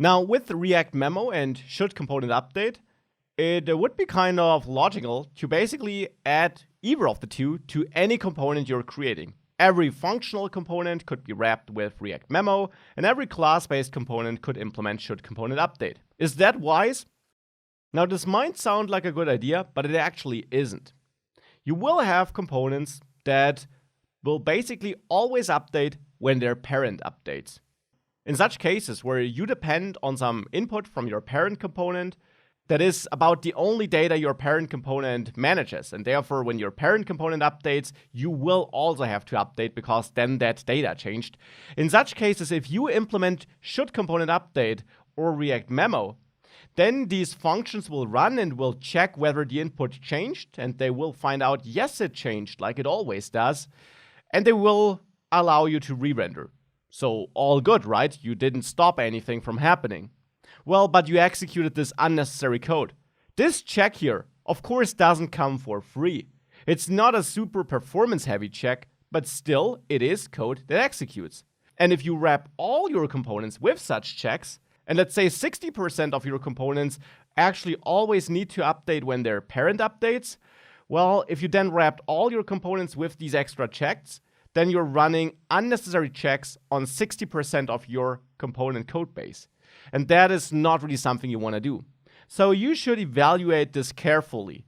Now, with React Memo and should component update, it would be kind of logical to basically add either of the two to any component you're creating. Every functional component could be wrapped with React Memo, and every class-based component could implement should component update. Is that wise? Now, this might sound like a good idea, but it actually isn't. You will have components that will basically always update when their parent updates. In such cases where you depend on some input from your parent component, that is about the only data your parent component manages, and therefore when your parent component updates, you will also have to update because then that data changed. In such cases, if you implement should component update or React Memo, then these functions will run and will check whether the input changed, and they will find out, yes, it changed, like it always does, and they will allow you to re-render. So all good, right? You didn't stop anything from happening. Well, but you executed this unnecessary code. This check here, of course, doesn't come for free. It's not a super performance-heavy check, but still, it is code that executes. And if you wrap all your components with such checks, and let's say 60% of your components actually always need to update when their parent updates, well, if you then wrapped all your components with these extra checks, then you're running unnecessary checks on 60% of your component code base. And that is not really something you want to do. So you should evaluate this carefully.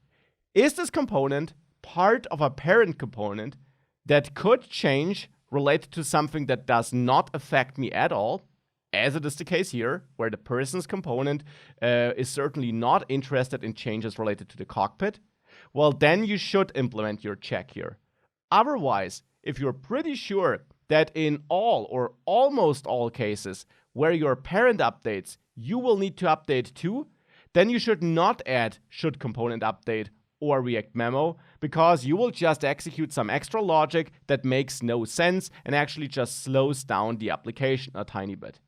Is this component part of a parent component that could change related to something that does not affect me at all, as it is the case here, where the person's component is certainly not interested in changes related to the cockpit? Well, then you should implement your check here. Otherwise, if you're pretty sure that in all or almost all cases where your parent updates, you will need to update too, then you should not add should component update or React Memo, because you will just execute some extra logic that makes no sense and actually just slows down the application a tiny bit.